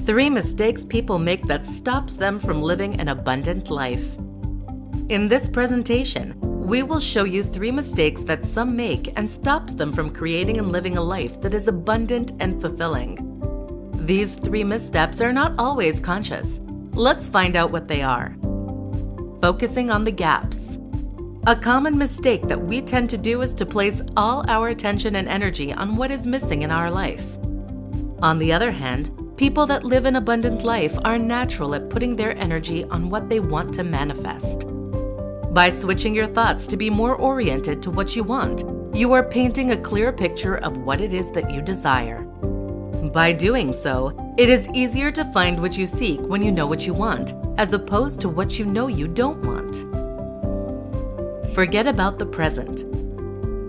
3 mistakes people make that stops them from living an abundant life. In this presentation, we will show you 3 mistakes that some make and stops them from creating and living a life that is abundant and fulfilling. These 3 missteps are not always conscious. Let's find out what they are. Focusing on the gaps. A common mistake that we tend to do is to place all our attention and energy on what is missing in our life. On the other hand, people that live an abundant life are natural at putting their energy on what they want to manifest. By switching your thoughts to be more oriented to what you want, you are painting a clear picture of what it is that you desire. By doing so, it is easier to find what you seek when you know what you want, as opposed to what you know you don't want. Forget about the present.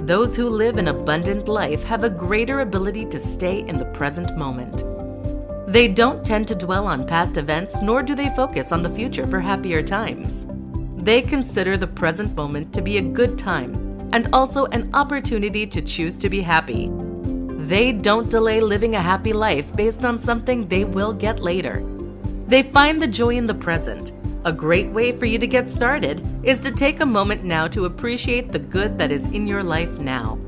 Those who live an abundant life have a greater ability to stay in the present moment. They don't tend to dwell on past events, nor do they focus on the future for happier times. They consider the present moment to be a good time and also an opportunity to choose to be happy. They don't delay living a happy life based on something they will get later. They find the joy in the present. A great way for you to get started is to take a moment now to appreciate the good that is in your life now.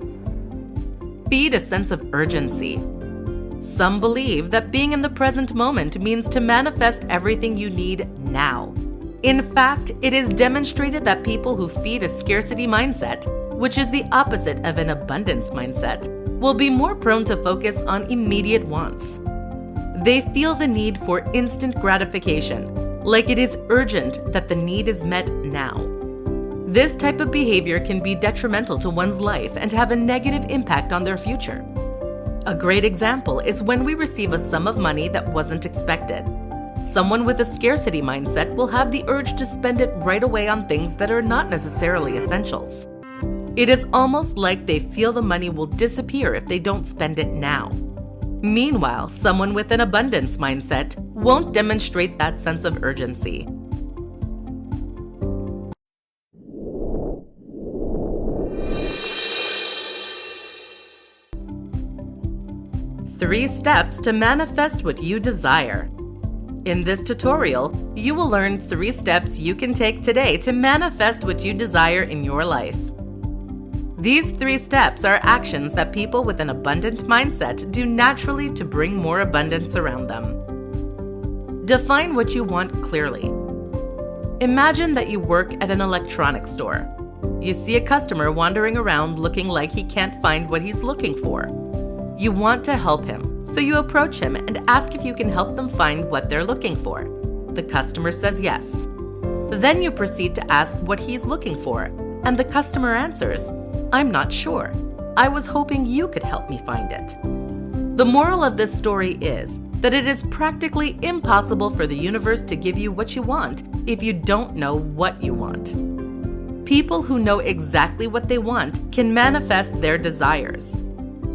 Feed a sense of urgency. Some believe that being in the present moment means to manifest everything you need now. In fact, it is demonstrated that people who feed a scarcity mindset, which is the opposite of an abundance mindset, will be more prone to focus on immediate wants. They feel the need for instant gratification, like it is urgent that the need is met now. This type of behavior can be detrimental to one's life and have a negative impact on their future. A great example is when we receive a sum of money that wasn't expected. Someone with a scarcity mindset will have the urge to spend it right away on things that are not necessarily essentials. It is almost like they feel the money will disappear if they don't spend it now. Meanwhile, someone with an abundance mindset won't demonstrate that sense of urgency. Three steps to manifest what you desire. In this tutorial, you will learn 3 steps you can take today to manifest what you desire in your life. These 3 steps are actions that people with an abundant mindset do naturally to bring more abundance around them. Define what you want clearly. Imagine that you work at an electronics store. You see a customer wandering around looking like he can't find what he's looking for. You want to help him, so you approach him and ask if you can help them find what they're looking for. The customer says yes. Then you proceed to ask what he's looking for, and the customer answers, "I'm not sure. I was hoping you could help me find it." The moral of this story is that it is practically impossible for the universe to give you what you want if you don't know what you want. People who know exactly what they want can manifest their desires.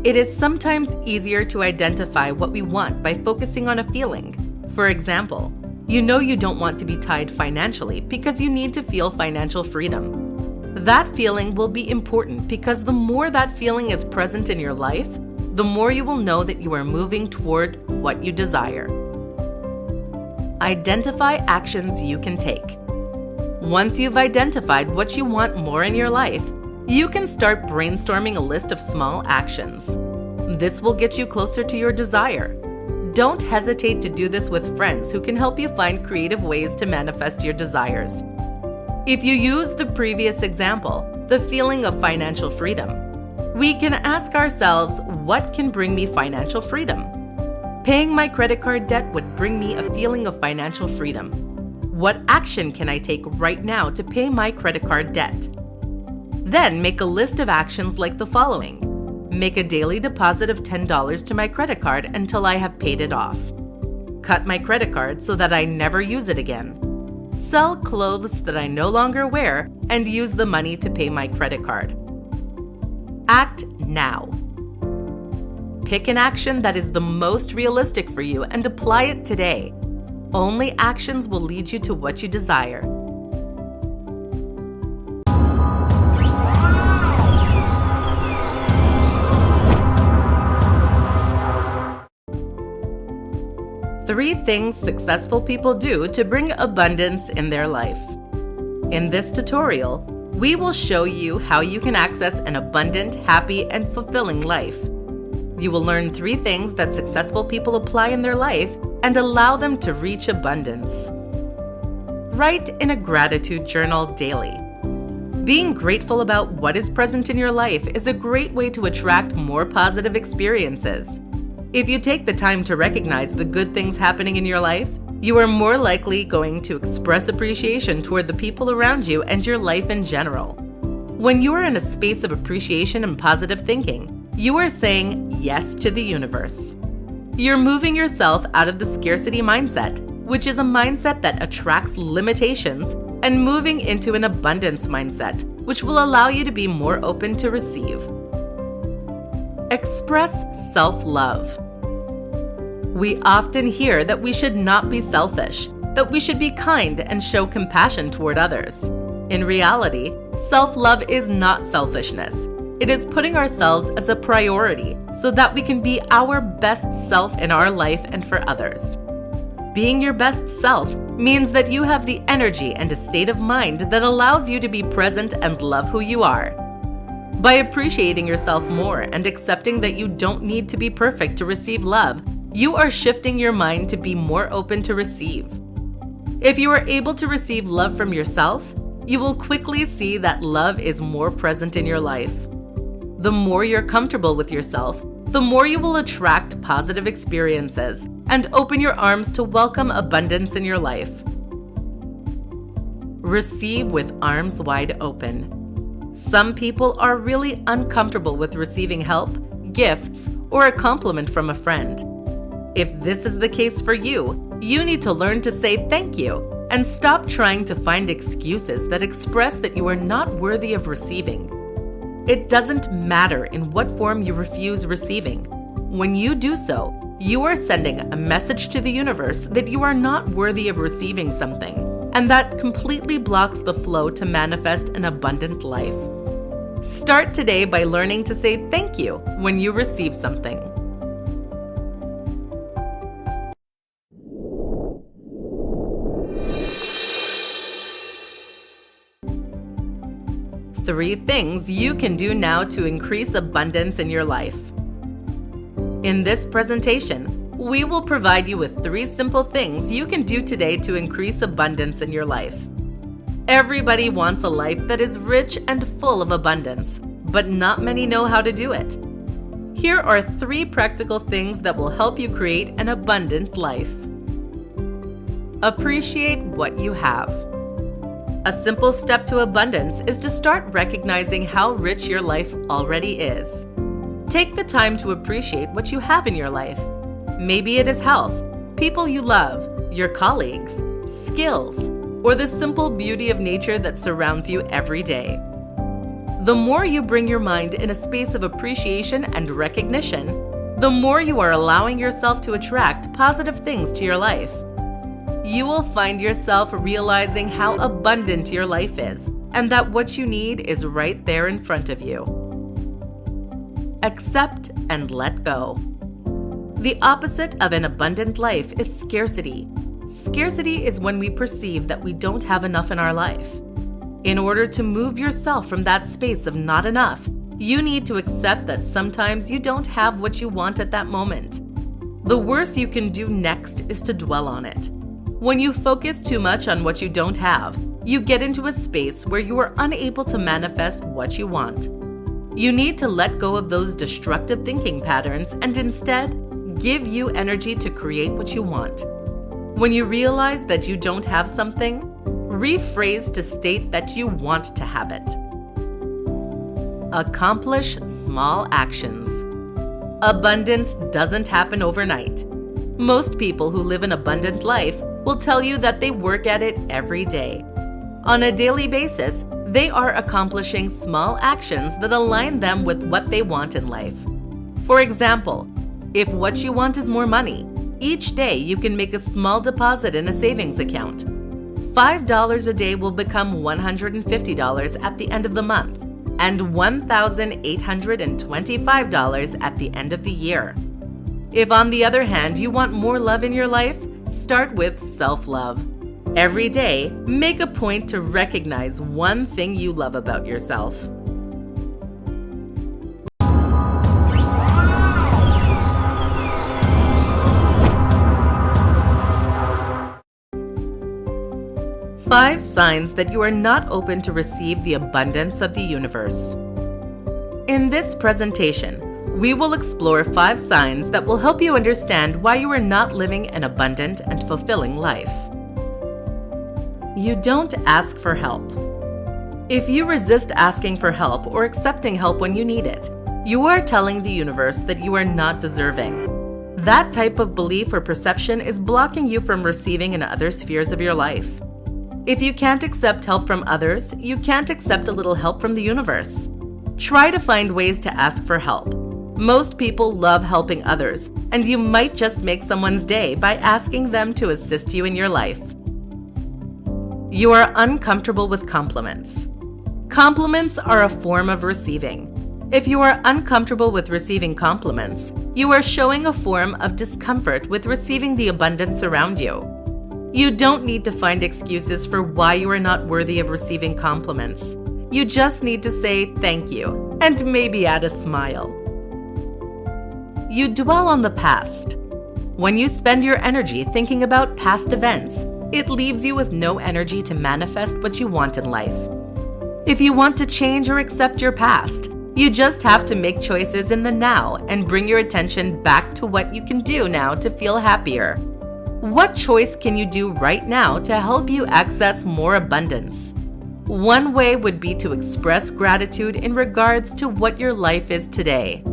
It is sometimes easier to identify what we want by focusing on a feeling. For example, you know you don't want to be tied financially because you need to feel financial freedom. That feeling will be important because the more that feeling is present in your life, the more you will know that you are moving toward what you desire. Identify actions you can take. Once you've identified what you want more in your life, you can start brainstorming a list of small actions. This will get you closer to your desire. Don't hesitate to do this with friends who can help you find creative ways to manifest your desires. If you use the previous example, the feeling of financial freedom, we can ask ourselves, what can bring me financial freedom? Paying my credit card debt would bring me a feeling of financial freedom. What action can I take right now to pay my credit card debt? Then make a list of actions like the following. Make a daily deposit of $10 to my credit card until I have paid it off. Cut my credit card so that I never use it again. Sell clothes that I no longer wear and use the money to pay my credit card. Act now. Pick an action that is the most realistic for you and apply it today. Only actions will lead you to what you desire. 3 things successful people do to bring abundance in their life. In this tutorial, we will show you how you can access an abundant, happy, and fulfilling life. You will learn 3 things that successful people apply in their life and allow them to reach abundance. Write in a gratitude journal daily. Being grateful about what is present in your life is a great way to attract more positive experiences. If you take the time to recognize the good things happening in your life, you are more likely going to express appreciation toward the people around you and your life in general. When you are in a space of appreciation and positive thinking, you are saying yes to the universe. You're moving yourself out of the scarcity mindset, which is a mindset that attracts limitations, and moving into an abundance mindset, which will allow you to be more open to receive. Express self-love. We often hear that we should not be selfish, that we should be kind and show compassion toward others. In reality, self-love is not selfishness. It is putting ourselves as a priority so that we can be our best self in our life and for others. Being your best self means that you have the energy and a state of mind that allows you to be present and love who you are. By appreciating yourself more and accepting that you don't need to be perfect to receive love, you are shifting your mind to be more open to receive. If you are able to receive love from yourself, you will quickly see that love is more present in your life. The more you're comfortable with yourself, the more you will attract positive experiences and open your arms to welcome abundance in your life. Receive with arms wide open. Some people are really uncomfortable with receiving help, gifts, or a compliment from a friend. If this is the case for you, you need to learn to say thank you and stop trying to find excuses that express that you are not worthy of receiving. It doesn't matter in what form you refuse receiving. When you do so, you are sending a message to the universe that you are not worthy of receiving something, and that completely blocks the flow to manifest an abundant life. Start today by learning to say thank you when you receive something. Three things you can do now to increase abundance in your life. In this presentation, we will provide you with 3 simple things you can do today to increase abundance in your life. Everybody wants a life that is rich and full of abundance, but not many know how to do it. Here are 3 practical things that will help you create an abundant life. Appreciate what you have. A simple step to abundance is to start recognizing how rich your life already is. Take the time to appreciate what you have in your life. Maybe it is health, people you love, your colleagues, skills, or the simple beauty of nature that surrounds you every day. The more you bring your mind in a space of appreciation and recognition, the more you are allowing yourself to attract positive things to your life. You will find yourself realizing how abundant your life is and that what you need is right there in front of you. Accept and let go. The opposite of an abundant life is scarcity. Scarcity is when we perceive that we don't have enough in our life. In order to move yourself from that space of not enough, you need to accept that sometimes you don't have what you want at that moment. The worst you can do next is to dwell on it. When you focus too much on what you don't have, you get into a space where you are unable to manifest what you want. You need to let go of those destructive thinking patterns and instead give you energy to create what you want. When you realize that you don't have something, rephrase to state that you want to have it. Accomplish small actions. Abundance doesn't happen overnight. Most people who live an abundant life will tell you that they work at it every day. On a daily basis, they are accomplishing small actions that align them with what they want in life. For example, if what you want is more money, each day you can make a small deposit in a savings account. $5 a day will become $150 at the end of the month, and $1,825 at the end of the year. If, on the other hand, you want more love in your life, start with self-love. Every day, make a point to recognize one thing you love about yourself. Five signs that you are not open to receive the abundance of the universe. In this presentation, we will explore 5 signs that will help you understand why you are not living an abundant and fulfilling life. You don't ask for help. If you resist asking for help or accepting help when you need it, you are telling the universe that you are not deserving. That type of belief or perception is blocking you from receiving in other spheres of your life. If you can't accept help from others, you can't accept a little help from the universe. Try to find ways to ask for help. Most people love helping others, and you might just make someone's day by asking them to assist you in your life. You are uncomfortable with compliments. Compliments are a form of receiving. If you are uncomfortable with receiving compliments, you are showing a form of discomfort with receiving the abundance around you. You don't need to find excuses for why you are not worthy of receiving compliments. You just need to say thank you and maybe add a smile. You dwell on the past. When you spend your energy thinking about past events, it leaves you with no energy to manifest what you want in life. If you want to change or accept your past, you just have to make choices in the now and bring your attention back to what you can do now to feel happier. What choice can you do right now to help you access more abundance? One way would be to express gratitude in regards to what your life is today.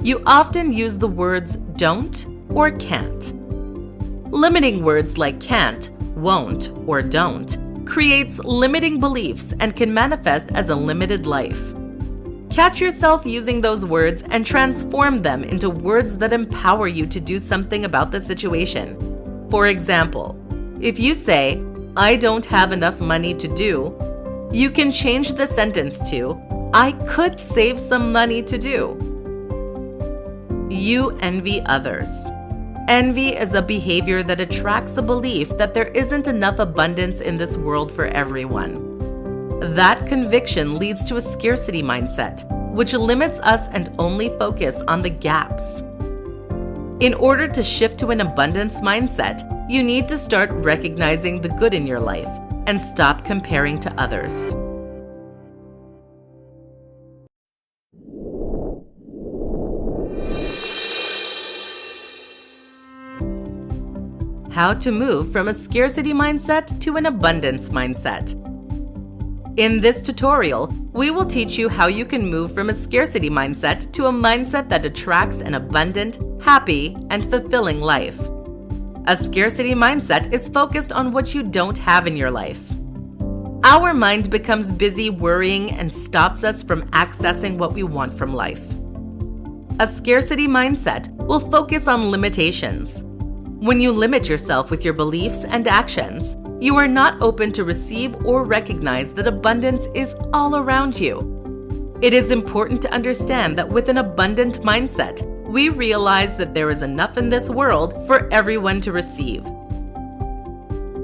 You often use the words don't or can't. Limiting words like can't, won't, or don't creates limiting beliefs and can manifest as a limited life. Catch yourself using those words and transform them into words that empower you to do something about the situation. For example, if you say, "I don't have enough money to do," you can change the sentence to, "I could save some money to do." You envy others. Envy is a behavior that attracts a belief that there isn't enough abundance in this world for everyone. That conviction leads to a scarcity mindset, which limits us and only focus on the gaps. In order to shift to an abundance mindset, you need to start recognizing the good in your life and stop comparing to others. How to move from a scarcity mindset to an abundance mindset. In this tutorial, we will teach you how you can move from a scarcity mindset to a mindset that attracts an abundant, happy, and fulfilling life. A scarcity mindset is focused on what you don't have in your life. Our mind becomes busy worrying and stops us from accessing what we want from life. A scarcity mindset will focus on limitations. When you limit yourself with your beliefs and actions, you are not open to receive or recognize that abundance is all around you. It is important to understand that with an abundant mindset, we realize that there is enough in this world for everyone to receive.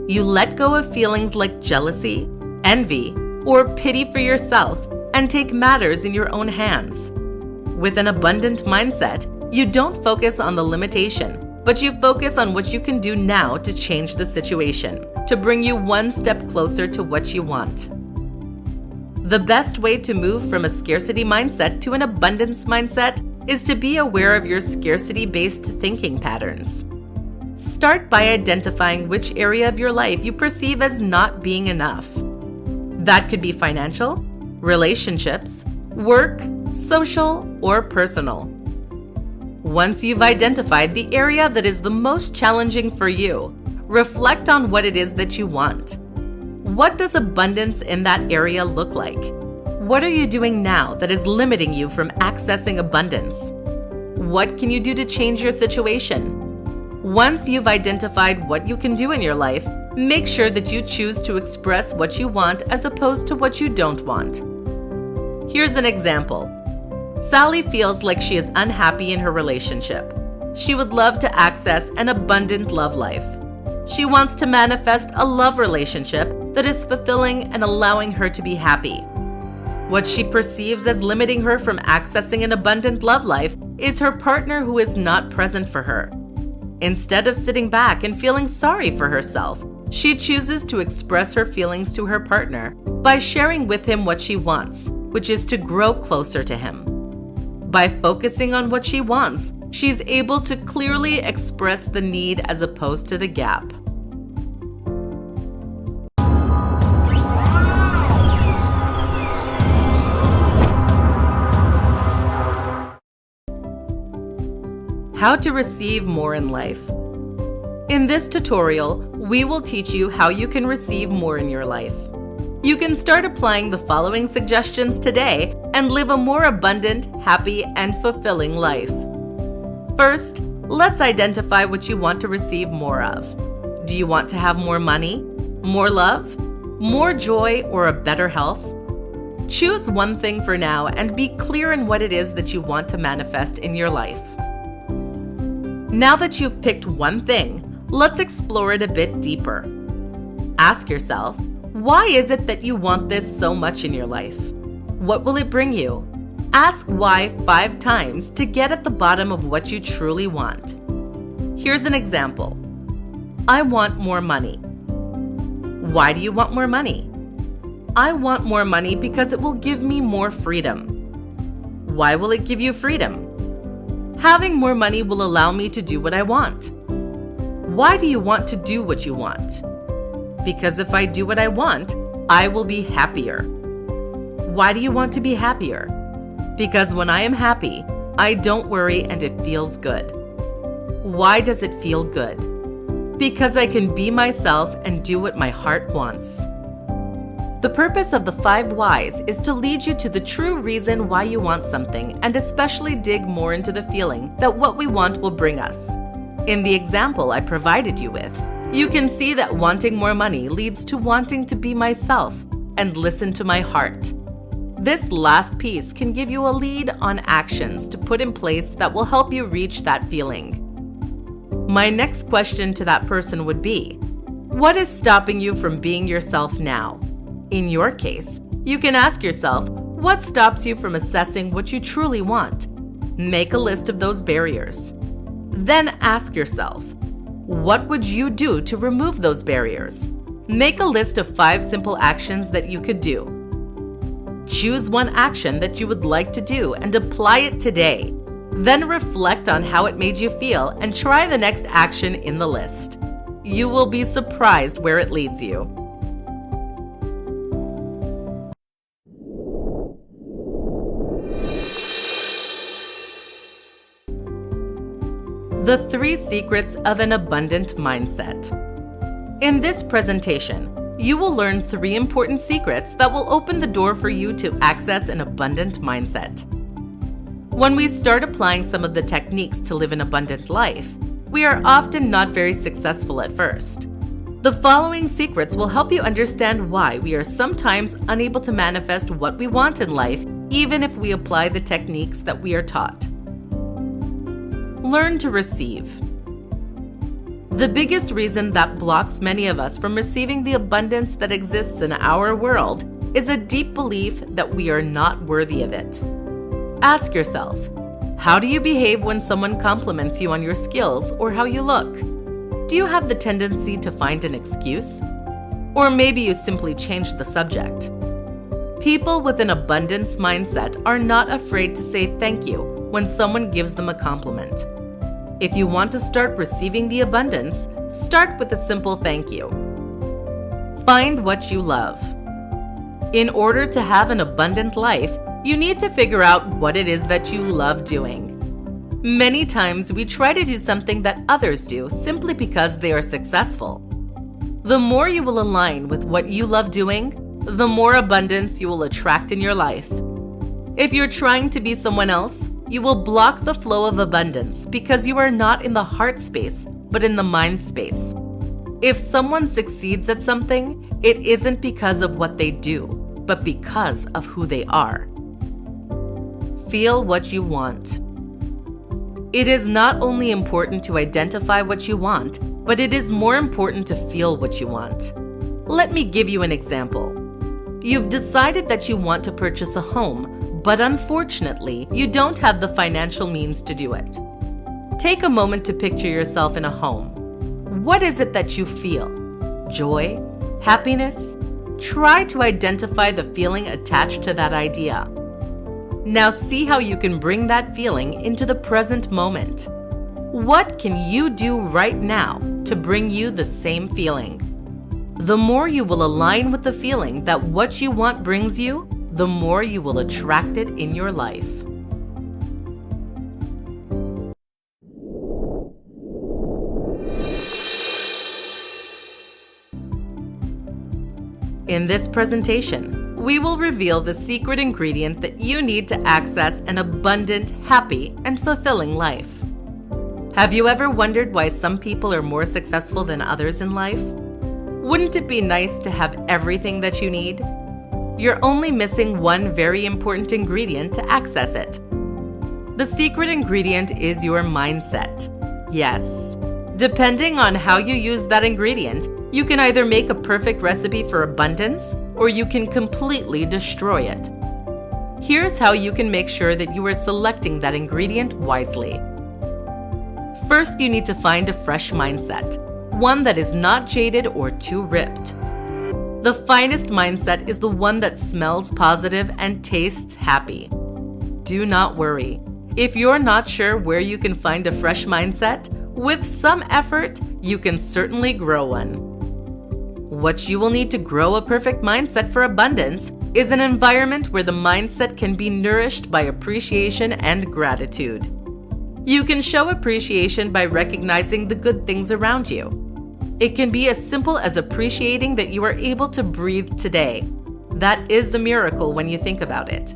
You let go of feelings like jealousy, envy, or pity for yourself and take matters in your own hands. With an abundant mindset, you don't focus on the limitation, but you focus on what you can do now to change the situation, to bring you one step closer to what you want. The best way to move from a scarcity mindset to an abundance mindset is to be aware of your scarcity-based thinking patterns. Start by identifying which area of your life you perceive as not being enough. That could be financial, relationships, work, social, or personal. Once you've identified the area that is the most challenging for you, reflect on what it is that you want. What does abundance in that area look like? What are you doing now that is limiting you from accessing abundance? What can you do to change your situation? Once you've identified what you can do in your life, make sure that you choose to express what you want as opposed to what you don't want. Here's an example. Sally feels like she is unhappy in her relationship. She would love to access an abundant love life. She wants to manifest a love relationship that is fulfilling and allowing her to be happy. What she perceives as limiting her from accessing an abundant love life is her partner who is not present for her. Instead of sitting back and feeling sorry for herself, she chooses to express her feelings to her partner by sharing with him what she wants, which is to grow closer to him. By focusing on what she wants, she's able to clearly express the need as opposed to the gap. How to receive more in life. In this tutorial, we will teach you how you can receive more in your life. You can start applying the following suggestions today and live a more abundant, happy, and fulfilling life. First, let's identify what you want to receive more of. Do you want to have more money, more love, more joy, or a better health? Choose one thing for now and be clear in what it is that you want to manifest in your life. Now that you've picked one thing, let's explore it a bit deeper. Ask yourself, why is it that you want this so much in your life? What will it bring you? Ask why 5 times to get at the bottom of what you truly want. Here's an example. I want more money. Why do you want more money? I want more money because it will give me more freedom. Why will it give you freedom? Having more money will allow me to do what I want. Why do you want to do what you want? Because if I do what I want, I will be happier. Why do you want to be happier? Because when I am happy, I don't worry and it feels good. Why does it feel good? Because I can be myself and do what my heart wants. The purpose of the 5 whys is to lead you to the true reason why you want something and especially dig more into the feeling that what we want will bring us. In the example I provided you with, you can see that wanting more money leads to wanting to be myself and listen to my heart. This last piece can give you a lead on actions to put in place that will help you reach that feeling. My next question to that person would be, what is stopping you from being yourself now? In your case, you can ask yourself, what stops you from assessing what you truly want? Make a list of those barriers. Then ask yourself, what would you do to remove those barriers? Make a list of 5 simple actions that you could do. Choose one action that you would like to do and apply it today. Then reflect on how it made you feel and try the next action in the list. You will be surprised where it leads you. The 3 secrets of an abundant mindset. In this presentation, you will learn 3 important secrets that will open the door for you to access an abundant mindset. When we start applying some of the techniques to live an abundant life, we are often not very successful at first. The following secrets will help you understand why we are sometimes unable to manifest what we want in life, even if we apply the techniques that we are taught. Learn to receive. The biggest reason that blocks many of us from receiving the abundance that exists in our world is a deep belief that we are not worthy of it. Ask yourself, how do you behave when someone compliments you on your skills or how you look? Do you have the tendency to find an excuse? Or maybe you simply changed the subject. People with an abundance mindset are not afraid to say thank you when someone gives them a compliment. If you want to start receiving the abundance, start with a simple thank you. Find what you love. In order to have an abundant life, you need to figure out what it is that you love doing. Many times we try to do something that others do simply because they are successful. The more you will align with what you love doing, the more abundance you will attract in your life. If you're trying to be someone else, you will block the flow of abundance because you are not in the heart space, but in the mind space. If someone succeeds at something, it isn't because of what they do, but because of who they are. Feel what you want. It is not only important to identify what you want, but it is more important to feel what you want. Let me give you an example. You've decided that you want to purchase a home, but unfortunately, you don't have the financial means to do it. Take a moment to picture yourself in a home. What is it that you feel? Joy? Happiness? Try to identify the feeling attached to that idea. Now see how you can bring that feeling into the present moment. What can you do right now to bring you the same feeling? The more you will align with the feeling that what you want brings you, the more you will attract it in your life. In this presentation, we will reveal the secret ingredient that you need to access an abundant, happy, and fulfilling life. Have you ever wondered why some people are more successful than others in life? Wouldn't it be nice to have everything that you need? You're only missing one very important ingredient to access it. The secret ingredient is your mindset. Yes. Depending on how you use that ingredient, you can either make a perfect recipe for abundance, or you can completely destroy it. Here's how you can make sure that you are selecting that ingredient wisely. First, you need to find a fresh mindset, one that is not jaded or too ripped. The finest mindset is the one that smells positive and tastes happy. Do not worry. If you're not sure where you can find a fresh mindset, with some effort, you can certainly grow one. What you will need to grow a perfect mindset for abundance is an environment where the mindset can be nourished by appreciation and gratitude. You can show appreciation by recognizing the good things around you. It can be as simple as appreciating that you are able to breathe today. That is a miracle when you think about it.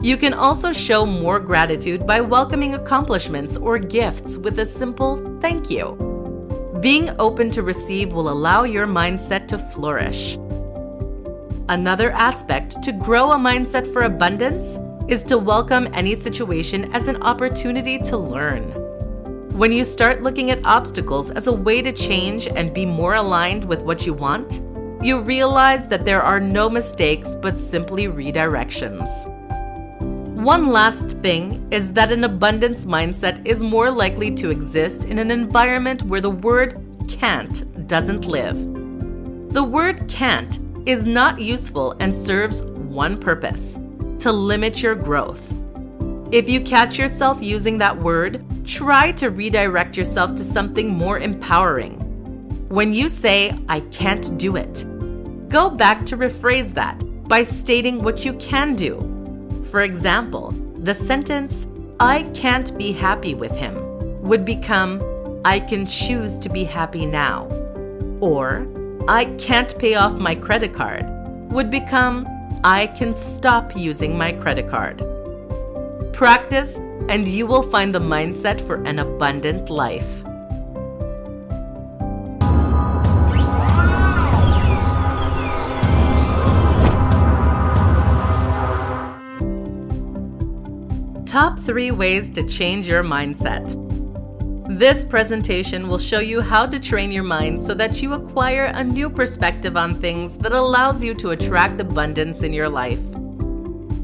You can also show more gratitude by welcoming accomplishments or gifts with a simple thank you. Being open to receive will allow your mindset to flourish. Another aspect to grow a mindset for abundance is to welcome any situation as an opportunity to learn. When you start looking at obstacles as a way to change and be more aligned with what you want, you realize that there are no mistakes but simply redirections. One last thing is that an abundance mindset is more likely to exist in an environment where the word can't doesn't live. The word can't is not useful and serves one purpose: to limit your growth. If you catch yourself using that word, try to redirect yourself to something more empowering. When you say, "I can't do it," go back to rephrase that by stating what you can do. For example, the sentence, "I can't be happy with him," would become, "I can choose to be happy now." Or, "I can't pay off my credit card," would become, "I can stop using my credit card." Practice, and you will find the mindset for an abundant life. Top 3 ways to change your mindset. This presentation will show you how to train your mind so that you acquire a new perspective on things that allows you to attract abundance in your life.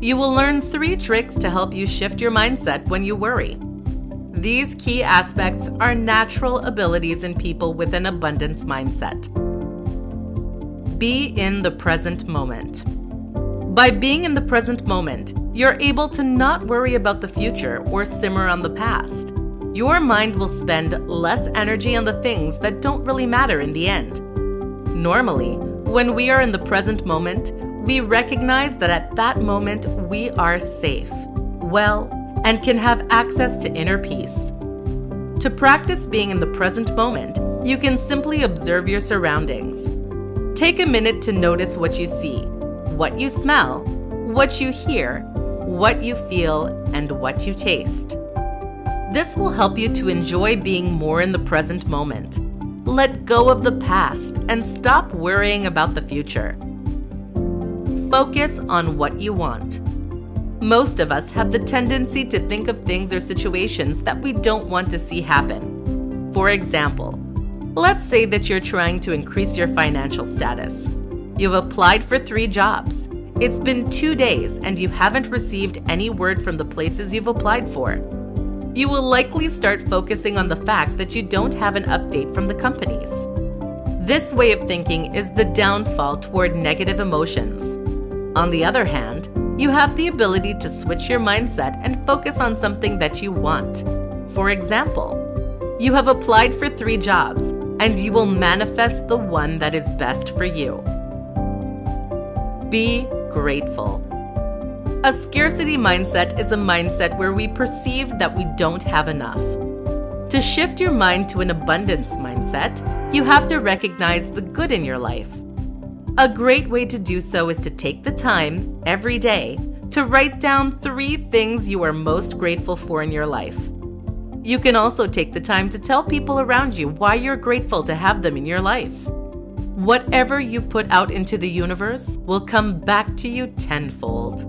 You will learn 3 tricks to help you shift your mindset when you worry. These key aspects are natural abilities in people with an abundance mindset. Be in the present moment. By being in the present moment, you're able to not worry about the future or simmer on the past. Your mind will spend less energy on the things that don't really matter in the end. Normally, when we are in the present moment, we recognize that at that moment we are safe, well, and can have access to inner peace. To practice being in the present moment, you can simply observe your surroundings. Take a minute to notice what you see, what you smell, what you hear, what you feel, and what you taste. This will help you to enjoy being more in the present moment. Let go of the past and stop worrying about the future. Focus on what you want. Most of us have the tendency to think of things or situations that we don't want to see happen. For example, let's say that you're trying to increase your financial status. You've applied for 3 jobs. It's been 2 days and you haven't received any word from the places you've applied for. You will likely start focusing on the fact that you don't have an update from the companies. This way of thinking is the downfall toward negative emotions. On the other hand, you have the ability to switch your mindset and focus on something that you want. For example, you have applied for 3 jobs, and you will manifest the one that is best for you. Be grateful. A scarcity mindset is a mindset where we perceive that we don't have enough. To shift your mind to an abundance mindset, you have to recognize the good in your life. A great way to do so is to take the time, every day, to write down 3 things you are most grateful for in your life. You can also take the time to tell people around you why you're grateful to have them in your life. Whatever you put out into the universe will come back to you tenfold.